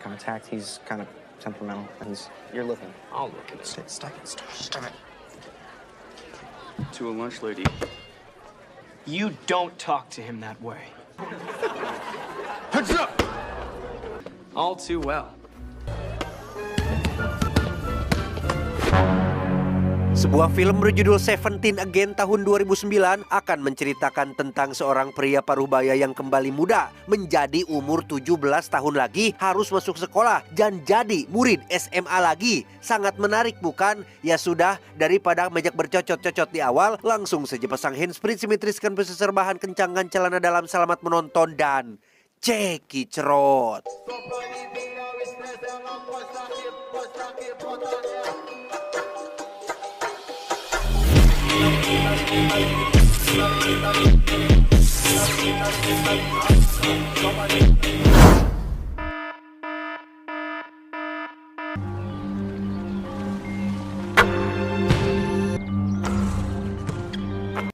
I'm attacked. He's kind of temperamental. You're looking. I'll look at it. Stop it. To a lunch lady. You don't talk to him that way. Heads up! All too well. Sebuah film berjudul Seventeen Again tahun 2009 akan menceritakan tentang seorang pria parubaya yang kembali muda menjadi umur 17 tahun lagi, harus masuk sekolah dan jadi murid SMA lagi. Sangat menarik bukan? Ya sudah, daripada banyak bercocot-cocot di awal, langsung saja pasang handsfree, simetriskan pesisir bahan, kencangkan celana dalam, selamat menonton dan cekicrot.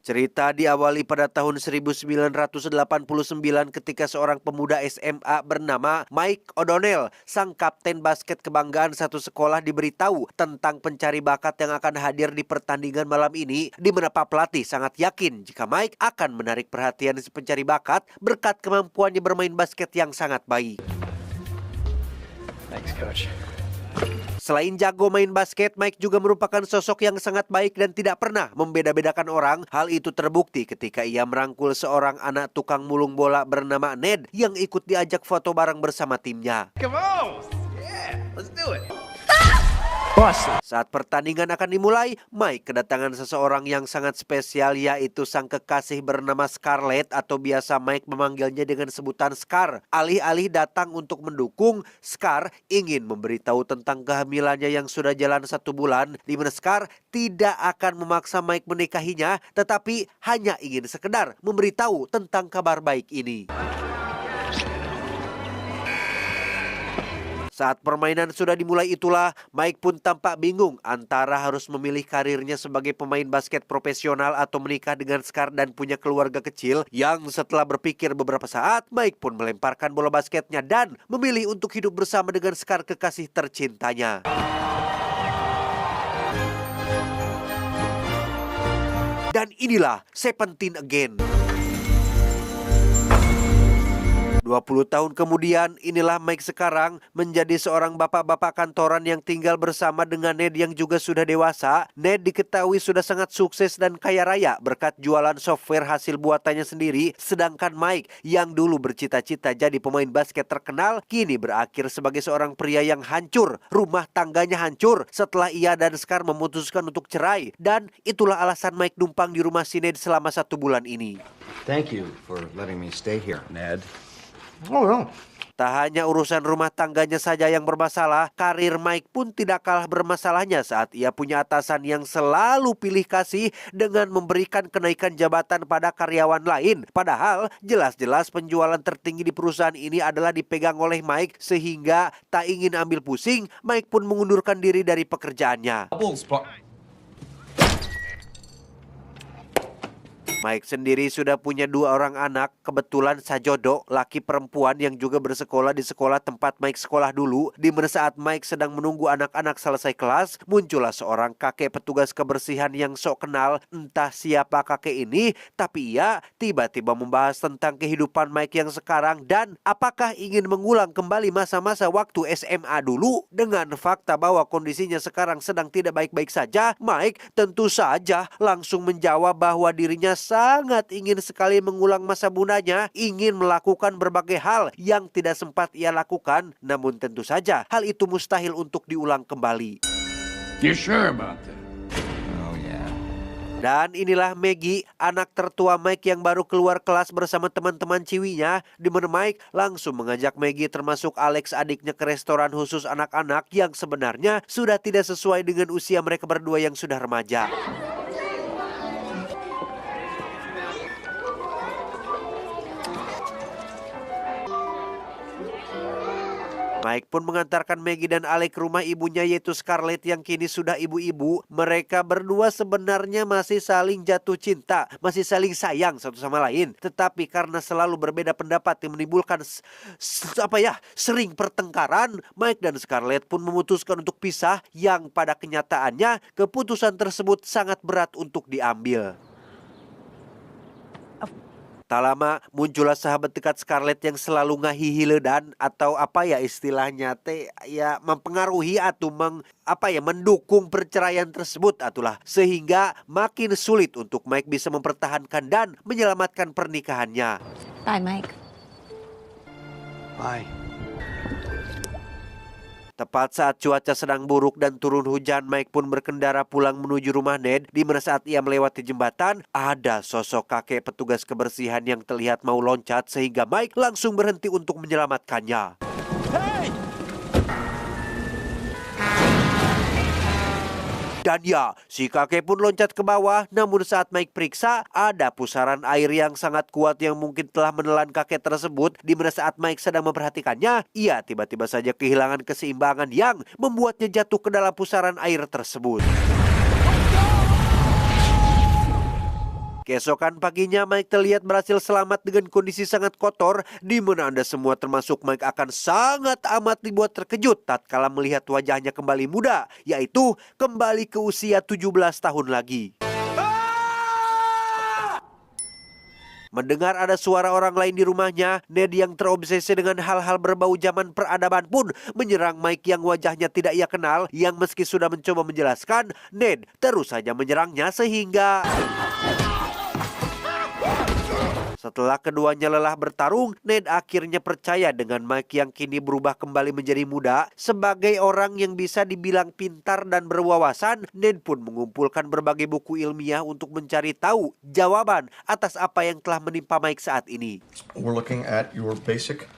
Cerita diawali pada tahun 1989 ketika seorang pemuda SMA bernama Mike O'Donnell, sang kapten basket kebanggaan satu sekolah, diberitahu tentang pencari bakat yang akan hadir di pertandingan malam ini, di mana Pak pelatih sangat yakin jika Mike akan menarik perhatian si pencari bakat berkat kemampuannya bermain basket yang sangat baik. Thanks, Coach. Selain jago main basket, Mike juga merupakan sosok yang sangat baik dan tidak pernah membeda-bedakan orang. Hal itu terbukti ketika ia merangkul seorang anak tukang mulung bola bernama Ned yang ikut diajak foto bareng bersama timnya. Come on! Yeah, let's do it. Saat pertandingan akan dimulai, Mike kedatangan seseorang yang sangat spesial, yaitu sang kekasih bernama Scarlett, atau biasa Mike memanggilnya dengan sebutan Scar. Alih-alih datang untuk mendukung, Scar ingin memberitahu tentang kehamilannya yang sudah jalan 1 bulan, di mana Scar tidak akan memaksa Mike menikahinya, tetapi hanya ingin sekedar memberitahu tentang kabar baik ini. Saat permainan sudah dimulai itulah, Mike pun tampak bingung antara harus memilih karirnya sebagai pemain basket profesional atau menikah dengan Scar dan punya keluarga kecil. Yang setelah berpikir beberapa saat, Mike pun melemparkan bola basketnya dan memilih untuk hidup bersama dengan Scar, kekasih tercintanya. Dan inilah Seventeen Again. 20 tahun kemudian, inilah Mike sekarang menjadi seorang bapak-bapak kantoran yang tinggal bersama dengan Ned yang juga sudah dewasa. Ned diketahui sudah sangat sukses dan kaya raya berkat jualan software hasil buatannya sendiri. Sedangkan Mike yang dulu bercita-cita jadi pemain basket terkenal, kini berakhir sebagai seorang pria yang hancur. Rumah tangganya hancur setelah ia dan Scar memutuskan untuk cerai. Dan itulah alasan Mike numpang di rumah si Ned selama 1 bulan ini. Thank you for letting me stay here, Ned. Oh, no. Tak hanya urusan rumah tangganya saja yang bermasalah, karir Mike pun tidak kalah bermasalahnya saat ia punya atasan yang selalu pilih kasih dengan memberikan kenaikan jabatan pada karyawan lain. Padahal jelas-jelas penjualan tertinggi di perusahaan ini adalah dipegang oleh Mike, sehingga tak ingin ambil pusing, Mike pun mengundurkan diri dari pekerjaannya. Mike sendiri sudah punya 2 orang anak, kebetulan sajodo, laki perempuan yang juga bersekolah di sekolah tempat Mike sekolah dulu. Di mana saat Mike sedang menunggu anak-anak selesai kelas, muncullah seorang kakek petugas kebersihan yang sok kenal. Entah siapa kakek ini, tapi ia tiba-tiba membahas tentang kehidupan Mike yang sekarang dan apakah ingin mengulang kembali masa-masa waktu SMA dulu. Dengan fakta bahwa kondisinya sekarang sedang tidak baik-baik saja, Mike tentu saja langsung menjawab bahwa dirinya sangat ingin sekali mengulang masa mudanya, ingin melakukan berbagai hal yang tidak sempat ia lakukan. Namun tentu saja hal itu mustahil untuk diulang kembali. You sure about that? Oh yeah. Dan inilah Maggie, anak tertua Mike yang baru keluar kelas bersama teman-teman ciwinya, di mana Mike langsung mengajak Maggie termasuk Alex adiknya ke restoran khusus anak-anak yang sebenarnya sudah tidak sesuai dengan usia mereka berdua yang sudah remaja. Mike pun mengantarkan Maggie dan Ale ke rumah ibunya yaitu Scarlett yang kini sudah ibu-ibu. Mereka berdua sebenarnya masih saling jatuh cinta, masih saling sayang satu sama lain. Tetapi karena selalu berbeda pendapat yang menimbulkan sering pertengkaran, Mike dan Scarlett pun memutuskan untuk pisah yang pada kenyataannya keputusan tersebut sangat berat untuk diambil. Tak lama muncullah sahabat dekat Scarlett yang selalu ngahihiledan atau istilahnya mempengaruhi atau mendukung perceraian tersebut atulah, sehingga makin sulit untuk Mike bisa mempertahankan dan menyelamatkan pernikahannya. Bye, Mike. Bye. Tepat saat cuaca sedang buruk dan turun hujan, Mike pun berkendara pulang menuju rumah Ned. Di mana saat ia melewati jembatan, ada sosok kakek petugas kebersihan yang terlihat mau loncat sehingga Mike langsung berhenti untuk menyelamatkannya. Dan ya, si kakek pun loncat ke bawah. Namun saat Mike periksa, ada pusaran air yang sangat kuat yang mungkin telah menelan kakek tersebut. Di mana saat Mike sedang memperhatikannya, ia tiba-tiba saja kehilangan keseimbangan yang membuatnya jatuh ke dalam pusaran air tersebut. Keesokan paginya, Mike terlihat berhasil selamat dengan kondisi sangat kotor, di mana Anda semua termasuk Mike akan sangat amat dibuat terkejut tatkala melihat wajahnya kembali muda, yaitu kembali ke usia 17 tahun lagi. Mendengar ada suara orang lain di rumahnya, Ned yang terobsesi dengan hal-hal berbau zaman peradaban pun menyerang Mike yang wajahnya tidak ia kenal, yang meski sudah mencoba menjelaskan, Ned terus saja menyerangnya sehingga... Setelah keduanya lelah bertarung, Ned akhirnya percaya dengan Mike yang kini berubah kembali menjadi muda. Sebagai orang yang bisa dibilang pintar dan berwawasan, Ned pun mengumpulkan berbagai buku ilmiah untuk mencari tahu jawaban atas apa yang telah menimpa Mike saat ini. We're looking at your basic.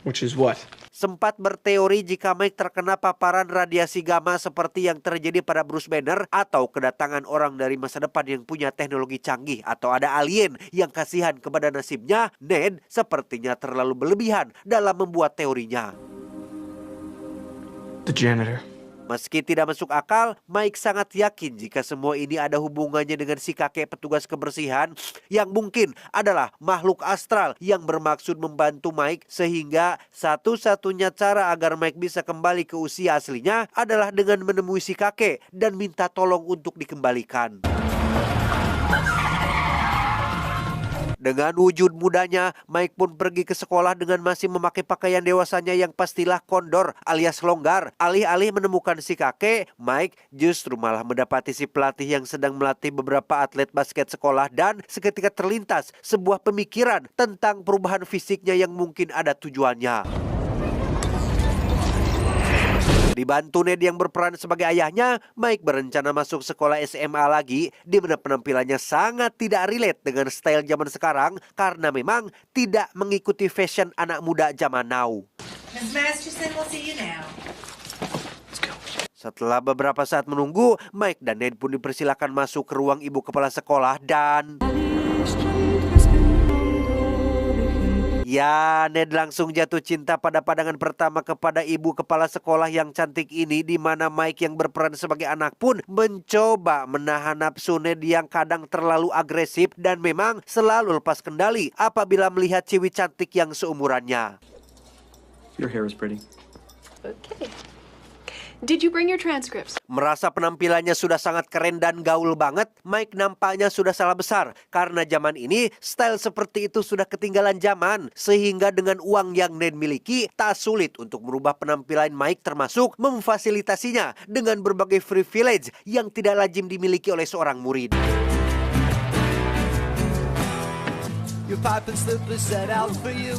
Which is what? Sempat berteori jika Mike terkena paparan radiasi gamma seperti yang terjadi pada Bruce Banner, atau kedatangan orang dari masa depan yang punya teknologi canggih, atau ada alien yang kasihan kepada nasibnya. Ned sepertinya terlalu berlebihan dalam membuat teorinya. The janitor. Meski tidak masuk akal, Mike sangat yakin jika semua ini ada hubungannya dengan si kakek petugas kebersihan yang mungkin adalah makhluk astral yang bermaksud membantu Mike, sehingga satu-satunya cara agar Mike bisa kembali ke usia aslinya adalah dengan menemui si kakek dan minta tolong untuk dikembalikan. Dengan wujud mudanya, Mike pun pergi ke sekolah dengan masih memakai pakaian dewasanya yang pastilah kondor alias longgar. Alih-alih menemukan si kakek, Mike justru malah mendapati si pelatih yang sedang melatih beberapa atlet basket sekolah, dan seketika terlintas sebuah pemikiran tentang perubahan fisiknya yang mungkin ada tujuannya. Dibantu Ned yang berperan sebagai ayahnya, Mike berencana masuk sekolah SMA lagi, di mana penampilannya sangat tidak relate dengan style zaman sekarang karena memang tidak mengikuti fashion anak muda zaman now. Ms. Masterson, we'll see you now. Setelah beberapa saat menunggu, Mike dan Ned pun dipersilakan masuk ke ruang ibu kepala sekolah dan... Ya, Ned langsung jatuh cinta pada pandangan pertama kepada ibu kepala sekolah yang cantik ini, di mana Mike yang berperan sebagai anak pun mencoba menahan nafsu Ned yang kadang terlalu agresif dan memang selalu lepas kendali apabila melihat cewek cantik yang seumurannya. Your hair is pretty. Okay. Did you bring your transcripts? Merasa penampilannya sudah sangat keren dan gaul banget, Mike nampaknya sudah salah besar. Karena zaman ini, style seperti itu sudah ketinggalan zaman. Sehingga dengan uang yang Ned miliki, tak sulit untuk merubah penampilan Mike, termasuk memfasilitasinya dengan berbagai privilege yang tidak lazim dimiliki oleh seorang murid. Your pipe and slippers set out for you.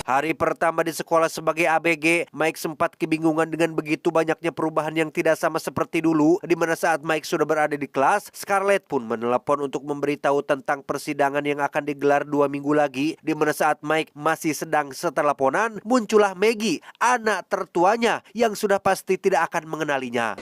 Hari pertama di sekolah sebagai ABG, Mike sempat kebingungan dengan begitu banyaknya perubahan yang tidak sama seperti dulu. Di mana saat Mike sudah berada di kelas, Scarlett pun menelepon untuk memberitahu tentang persidangan yang akan digelar 2 minggu lagi. Di mana saat Mike masih sedang seteleponan, muncullah Maggie, anak tertuanya yang sudah pasti tidak akan mengenalinya.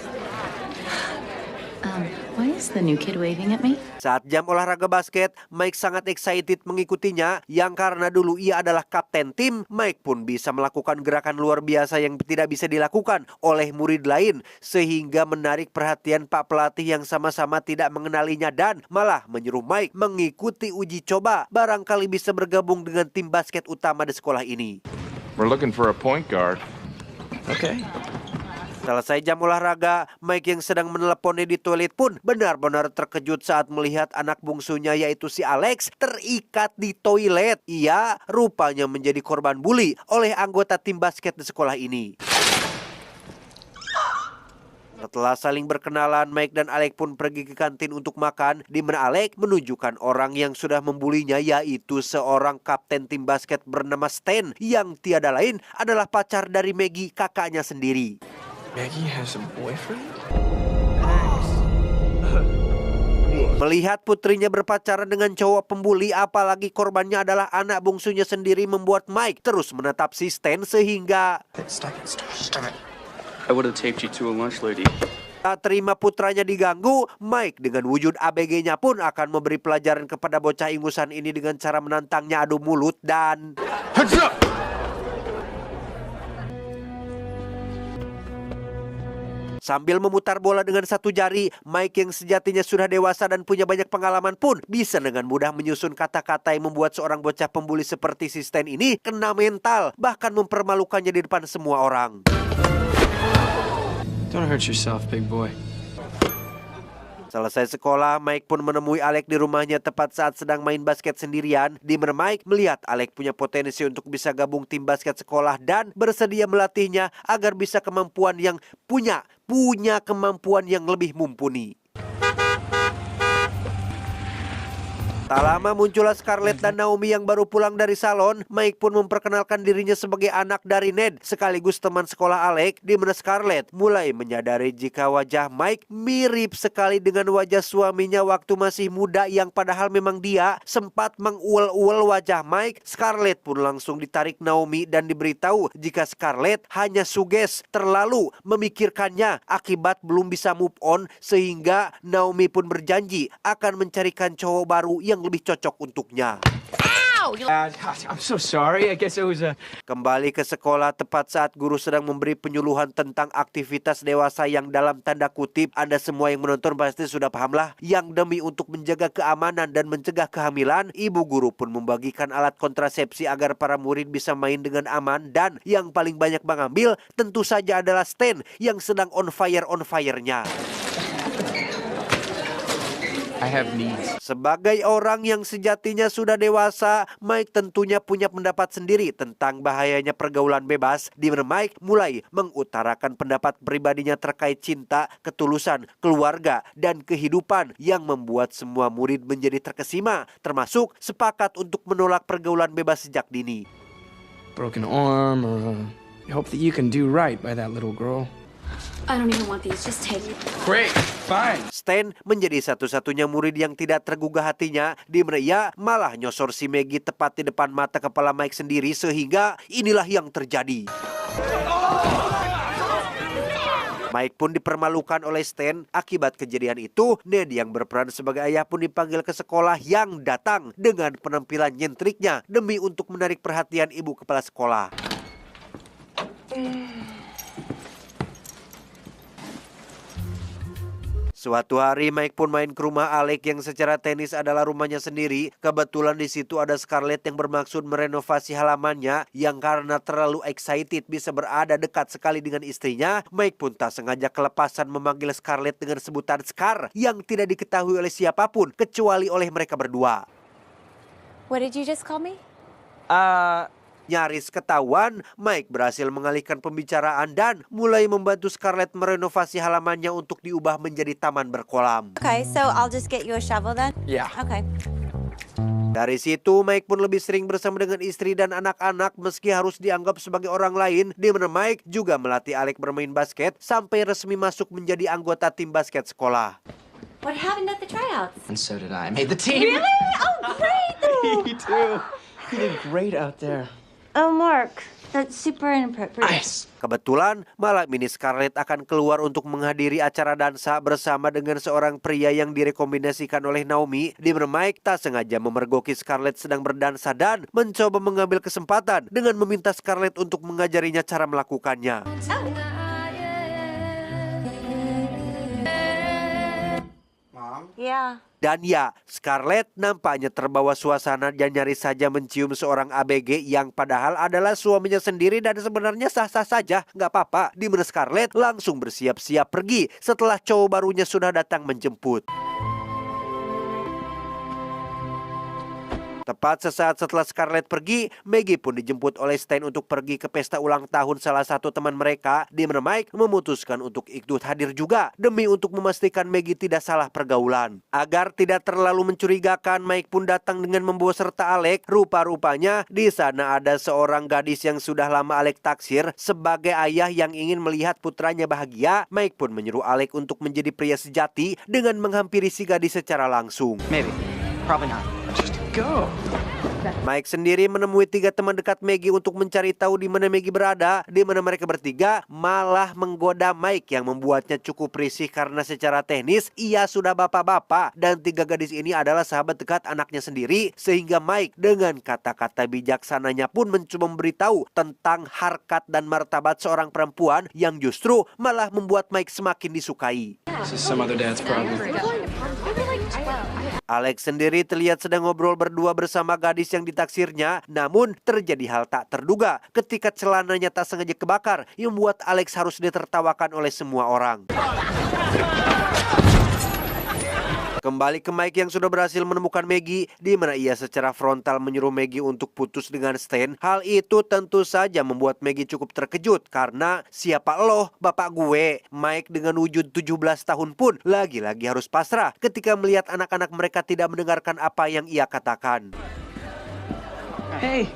Why is this the new kid waving at me? Saat jam olahraga basket, Mike sangat excited mengikutinya yang karena dulu ia adalah kapten tim, Mike pun bisa melakukan gerakan luar biasa yang tidak bisa dilakukan oleh murid lain sehingga menarik perhatian Pak pelatih yang sama-sama tidak mengenalinya dan malah menyuruh Mike mengikuti uji coba barangkali bisa bergabung dengan tim basket utama di sekolah ini. We're looking for a point guard. Okay. Selesai jam olahraga, Mike yang sedang meneleponnya di toilet pun benar-benar terkejut saat melihat anak bungsunya yaitu si Alex terikat di toilet. Ia rupanya menjadi korban bully oleh anggota tim basket di sekolah ini. Setelah saling berkenalan, Mike dan Alex pun pergi ke kantin untuk makan, di mana Alex menunjukkan orang yang sudah membulinya yaitu seorang kapten tim basket bernama Stan yang tiada lain adalah pacar dari Maggie, kakaknya sendiri. Maggie has a boyfriend? Melihat putrinya berpacaran dengan cowok pembuli, apalagi korbannya adalah anak bungsunya sendiri, membuat Mike terus menatap si Stan sehingga Stop it. I would have taped you to a lunch lady. tak terima putranya diganggu, Mike dengan wujud ABG-nya pun akan memberi pelajaran kepada bocah ingusan ini dengan cara menantangnya adu mulut dan sambil memutar bola dengan satu jari, Mike yang sejatinya sudah dewasa dan punya banyak pengalaman pun bisa dengan mudah menyusun kata-kata yang membuat seorang bocah pembuli seperti si Stan ini kena mental, bahkan mempermalukannya di depan semua orang. Don't hurt yourself, big boy. Selesai sekolah, Mike pun menemui Alex di rumahnya tepat saat sedang main basket sendirian, di mana Mike melihat Alex punya potensi untuk bisa gabung tim basket sekolah dan bersedia melatihnya agar bisa punya kemampuan yang lebih mumpuni. Tak lama muncullah Scarlett dan Naomi yang baru pulang dari salon. Mike pun memperkenalkan dirinya sebagai anak dari Ned sekaligus teman sekolah Alex, di mana Scarlett mulai menyadari jika wajah Mike mirip sekali dengan wajah suaminya waktu masih muda yang padahal memang dia sempat menguel-uel wajah Mike. Scarlett pun langsung ditarik Naomi dan diberitahu jika Scarlett hanya suges terlalu memikirkannya akibat belum bisa move on, sehingga Naomi pun berjanji akan mencarikan cowok baru yang lebih cocok untuknya. I'm so sorry. I guess it was a... Kembali ke sekolah tepat saat guru sedang memberi penyuluhan tentang aktivitas dewasa yang dalam tanda kutip, Anda semua yang menonton pasti sudah pahamlah, yang demi untuk menjaga keamanan dan mencegah kehamilan. Ibu guru pun membagikan alat kontrasepsi agar para murid bisa main dengan aman, dan yang paling banyak mengambil tentu saja adalah Stan yang sedang on fire-nya. I have needs. Sebagai orang yang sejatinya sudah dewasa, Mike tentunya punya pendapat sendiri tentang bahayanya pergaulan bebas, di mana Mike mulai mengutarakan pendapat pribadinya terkait cinta, ketulusan, keluarga, dan kehidupan yang membuat semua murid menjadi terkesima, termasuk sepakat untuk menolak pergaulan bebas sejak dini. Broken arm or you hope that you can do right by that little girl. I don't even want these. Just take it. Great, fine. Stan menjadi satu-satunya murid yang tidak tergugah hatinya, di mana ia malah nyosor si Maggie tepat di depan mata kepala Mike sendiri, sehingga inilah yang terjadi. Mike pun dipermalukan oleh Stan. Akibat kejadian itu, Ned yang berperan sebagai ayah pun dipanggil ke sekolah yang datang dengan penampilan nyentriknya demi untuk menarik perhatian ibu kepala sekolah. Suatu hari Mike pun main ke rumah Alex yang secara teknis adalah rumahnya sendiri. Kebetulan di situ ada Scarlett yang bermaksud merenovasi halamannya, yang karena terlalu excited bisa berada dekat sekali dengan istrinya, Mike pun tak sengaja kelepasan memanggil Scarlett dengan sebutan Scar yang tidak diketahui oleh siapapun kecuali oleh mereka berdua. What did you just call me? Nyaris ketahuan, Mike berhasil mengalihkan pembicaraan dan mulai membantu Scarlett merenovasi halamannya untuk diubah menjadi taman berkolam. Okay, so I'll just get you a shovel then? Yeah. Okay. Dari situ, Mike pun lebih sering bersama dengan istri dan anak-anak meski harus dianggap sebagai orang lain, di mana Mike juga melatih Alex bermain basket sampai resmi masuk menjadi anggota tim basket sekolah. What happened at the tryouts? And so did I. Made the team. Really? Oh, great! Me too. You did great out there. Oh, Mark, That's super inappropriate. Nice. Kebetulan malam ini Scarlett akan keluar untuk menghadiri acara dansa bersama dengan seorang pria yang direkomendasikan oleh Naomi, di mana Mike tak sengaja memergoki Scarlett sedang berdansa dan mencoba mengambil kesempatan dengan meminta Scarlett untuk mengajarinya cara melakukannya. Yeah. Dan ya, Scarlett nampaknya terbawa suasana dan nyaris saja mencium seorang ABG yang padahal adalah suaminya sendiri dan sebenarnya sah-sah saja, nggak apa-apa. Di mana Scarlett langsung bersiap-siap pergi setelah cowok barunya sudah datang menjemput. Tepat sesaat setelah Scarlett pergi, Maggie pun dijemput oleh Stan untuk pergi ke pesta ulang tahun salah satu teman mereka, di mana Mike memutuskan untuk ikut hadir juga demi untuk memastikan Maggie tidak salah pergaulan. Agar tidak terlalu mencurigakan, Mike pun datang dengan membawa serta Alec. Rupa-rupanya di sana ada seorang gadis yang sudah lama Alec taksir sebagai ayah yang ingin melihat putranya bahagia. Mike pun menyuruh Alec untuk menjadi pria sejati dengan menghampiri si gadis secara langsung. Maybe. Probably not. Just go. Mike sendiri menemui 3 teman dekat Maggie untuk mencari tahu di mana Maggie berada, di mana mereka bertiga malah menggoda Mike yang membuatnya cukup risih karena secara teknis ia sudah bapak-bapak dan 3 gadis ini adalah sahabat dekat anaknya sendiri, sehingga Mike dengan kata-kata bijaksananya pun mencoba memberitahu tentang harkat dan martabat seorang perempuan yang justru malah membuat Mike semakin disukai. This is some other dad's problem. Alex sendiri terlihat sedang ngobrol berdua bersama gadis yang ditaksirnya, namun terjadi hal tak terduga ketika celananya tak sengaja kebakar yang membuat Alex harus ditertawakan oleh semua orang. Kembali ke Mike yang sudah berhasil menemukan Maggie, di mana ia secara frontal menyuruh Maggie untuk putus dengan Stan. Hal itu tentu saja membuat Maggie cukup terkejut karena siapa lo, bapak gue? Mike dengan wujud 17 tahun pun lagi-lagi harus pasrah ketika melihat anak-anak mereka tidak mendengarkan apa yang ia katakan. Hey,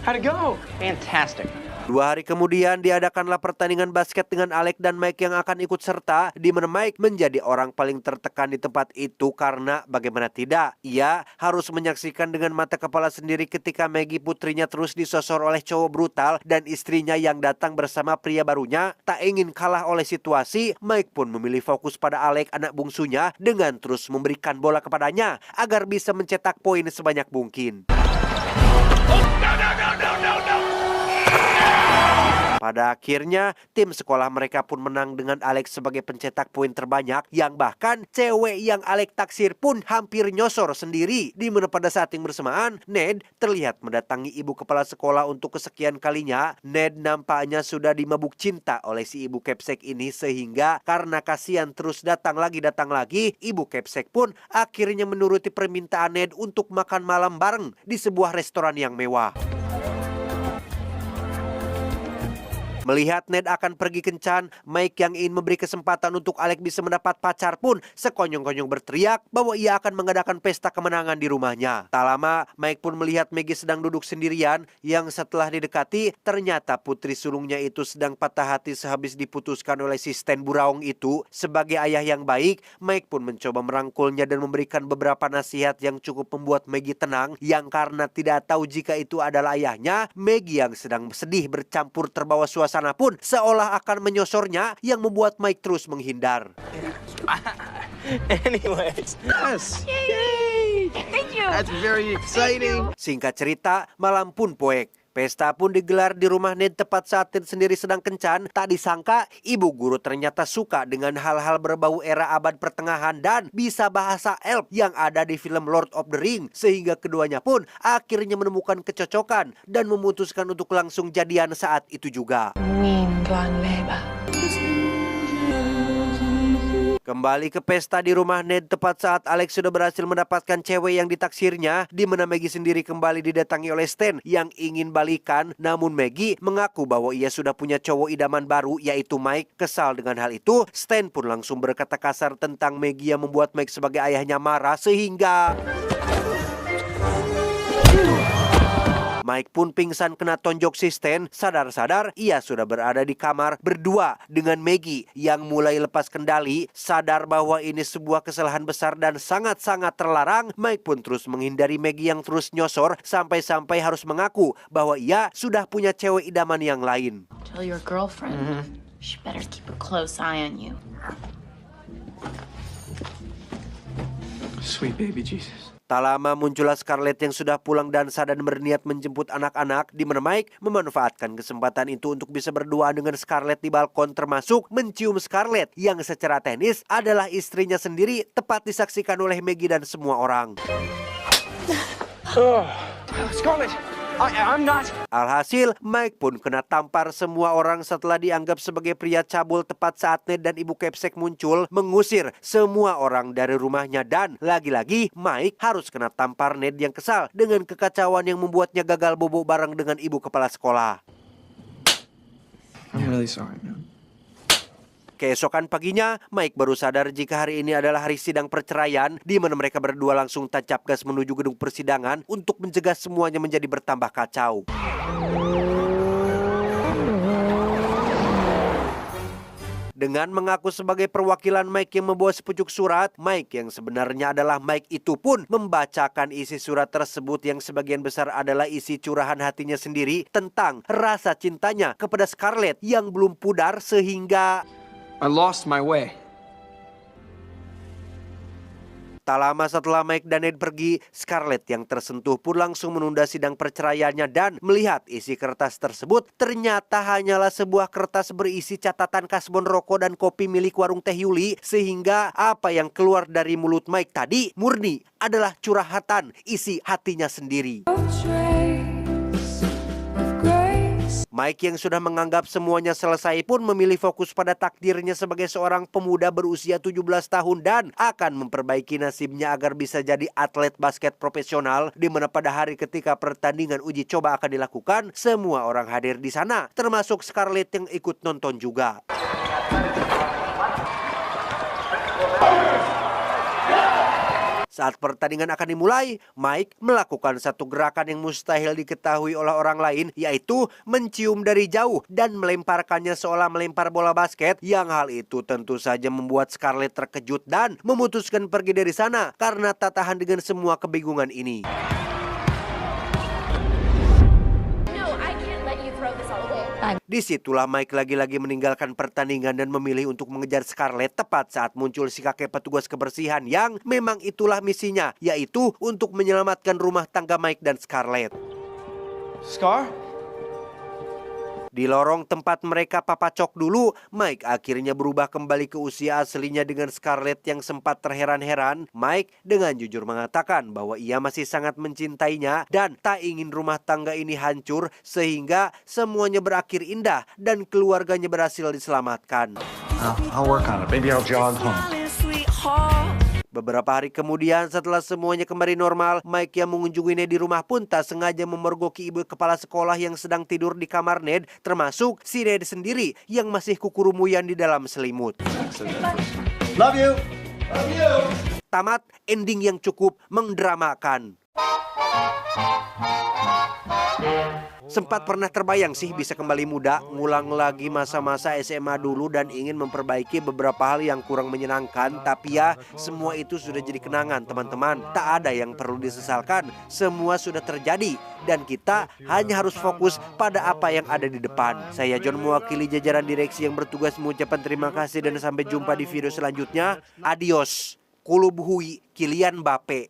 how'd it go? Fantastic. 2 hari kemudian diadakanlah pertandingan basket dengan Alec dan Mike yang akan ikut serta, di mana Mike menjadi orang paling tertekan di tempat itu karena bagaimana tidak, ia harus menyaksikan dengan mata kepala sendiri ketika Maggie putrinya terus disosor oleh cowok brutal dan istrinya yang datang bersama pria barunya. Tak ingin kalah oleh situasi, Mike pun memilih fokus pada Alec anak bungsunya dengan terus memberikan bola kepadanya agar bisa mencetak poin sebanyak mungkin. Pada akhirnya, tim sekolah mereka pun menang dengan Alex sebagai pencetak poin terbanyak, yang bahkan cewek yang Alex taksir pun hampir nyosor sendiri. Di mana pada saat yang bersamaan, Ned terlihat mendatangi ibu kepala sekolah untuk kesekian kalinya. Ned nampaknya sudah dimabuk cinta oleh si ibu kepsek ini, sehingga karena kasihan terus datang lagi, ibu kepsek pun akhirnya menuruti permintaan Ned untuk makan malam bareng di sebuah restoran yang mewah. Melihat Ned akan pergi kencan, Mike yang ingin memberi kesempatan untuk Alec bisa mendapat pacar pun sekonyong-konyong berteriak bahwa ia akan mengadakan pesta kemenangan di rumahnya. Tak lama, Mike pun melihat Maggie sedang duduk sendirian, yang setelah didekati, ternyata putri sulungnya itu sedang patah hati sehabis diputuskan oleh si Stan Buraung itu. Sebagai ayah yang baik, Mike pun mencoba merangkulnya dan memberikan beberapa nasihat yang cukup membuat Maggie tenang, yang karena tidak tahu jika itu adalah ayahnya, Maggie yang sedang sedih bercampur terbawa suasana pun seolah akan menyosornya, yang membuat Mike terus menghindar. Anyways. Yes. Yay! Thank you. That's very exciting. Singkat cerita, malam pun poek. Pesta pun digelar di rumah Ned tepat saat Ned sendiri sedang kencan. Tak disangka, ibu guru ternyata suka dengan hal-hal berbau era abad pertengahan dan bisa bahasa elf yang ada di film Lord of the Ring. Sehingga keduanya pun akhirnya menemukan kecocokan dan memutuskan untuk langsung jadian saat itu juga. Kembali ke pesta di rumah Ned tepat saat Alex sudah berhasil mendapatkan cewek yang ditaksirnya, di mana Maggie sendiri kembali didatangi oleh Stan yang ingin balikan. Namun Maggie mengaku bahwa ia sudah punya cowok idaman baru, yaitu Mike. Kesal dengan hal itu, Stan pun langsung berkata kasar tentang Maggie yang membuat Mike sebagai ayahnya marah, sehingga Mike pun pingsan kena tonjok si Stan. Sadar-sadar, ia sudah berada di kamar berdua dengan Maggie yang mulai lepas kendali. Sadar bahwa ini sebuah kesalahan besar dan sangat-sangat terlarang, Mike pun terus menghindari Maggie yang terus nyosor sampai-sampai harus mengaku bahwa ia sudah punya cewek idaman yang lain. Tell your girlfriend. She better keep a close eye on you. Sweet baby Jesus. Tak lama muncullah Scarlett yang sudah pulang dan sadar berniat menjemput anak-anak, di mana Mike memanfaatkan kesempatan itu untuk bisa berduaan dengan Scarlett di balkon, termasuk mencium Scarlett yang secara teknis adalah istrinya sendiri, tepat disaksikan oleh Maggie dan semua orang. Scarlett, I'm not. Alhasil, Mike pun kena tampar semua orang setelah dianggap sebagai pria cabul tepat saat Ned dan Ibu Kepsek muncul mengusir semua orang dari rumahnya. Dan lagi-lagi, Mike harus kena tampar Ned yang kesal dengan kekacauan yang membuatnya gagal bobo bareng dengan ibu kepala sekolah. I'm really sorry, man. Keesokan paginya, Mike baru sadar jika hari ini adalah hari sidang perceraian, di mana mereka berdua langsung tancap gas menuju gedung persidangan untuk mencegah semuanya menjadi bertambah kacau. Dengan mengaku sebagai perwakilan Mike yang membawa sepucuk surat, Mike yang sebenarnya adalah Mike itu pun membacakan isi surat tersebut yang sebagian besar adalah isi curahan hatinya sendiri tentang rasa cintanya kepada Scarlett yang belum pudar sehingga I lost my way. tak lama setelah Mike dan Ned pergi, Scarlett yang tersentuh pun langsung menunda sidang perceraiannya dan melihat isi kertas tersebut ternyata hanyalah sebuah kertas berisi catatan kasbon rokok dan kopi milik warung Teh Yuli, sehingga apa yang keluar dari mulut Mike tadi murni adalah curhatan isi hatinya sendiri. Mike yang sudah menganggap semuanya selesai pun memilih fokus pada takdirnya sebagai seorang pemuda berusia 17 tahun dan akan memperbaiki nasibnya agar bisa jadi atlet basket profesional, di mana pada hari ketika pertandingan uji coba akan dilakukan, semua orang hadir di sana, termasuk Scarlett yang ikut nonton juga. Saat pertandingan akan dimulai, Mike melakukan satu gerakan yang mustahil diketahui oleh orang lain, yaitu mencium dari jauh dan melemparkannya seolah melempar bola basket, yang hal itu tentu saja membuat Scarlett terkejut dan memutuskan pergi dari sana karena tak tahan dengan semua kebingungan ini. Disitulah Mike lagi-lagi meninggalkan pertandingan dan memilih untuk mengejar Scarlett tepat saat muncul si kakek petugas kebersihan yang memang itulah misinya, yaitu untuk menyelamatkan rumah tangga Mike dan Scarlett. Scar? Di lorong tempat mereka papacok dulu, Mike akhirnya berubah kembali ke usia aslinya dengan Scarlett yang sempat terheran-heran. Mike dengan jujur mengatakan bahwa ia masih sangat mencintainya dan tak ingin rumah tangga ini hancur, sehingga semuanya berakhir indah dan keluarganya berhasil diselamatkan. I'll work on it. Maybe I'll jog home. Beberapa hari kemudian setelah semuanya kembali normal, Mike yang mengunjungi Ned di rumah pun tak sengaja memergoki ibu kepala sekolah yang sedang tidur di kamar Ned, termasuk si Ned sendiri yang masih kukurumuyan di dalam selimut. Love you. Love you. Tamat ending yang cukup mendramakan. Sempat pernah terbayang sih bisa kembali muda, ngulang lagi masa-masa SMA dulu dan ingin memperbaiki beberapa hal yang kurang menyenangkan. Tapi ya, semua itu sudah jadi kenangan teman-teman. Tak ada yang perlu disesalkan, semua sudah terjadi. Dan kita hanya harus fokus pada apa yang ada di depan. Saya John mewakili jajaran direksi yang bertugas mengucapkan terima kasih dan sampai jumpa di video selanjutnya. Adios. Kulub Hui, Kylian Mbappe.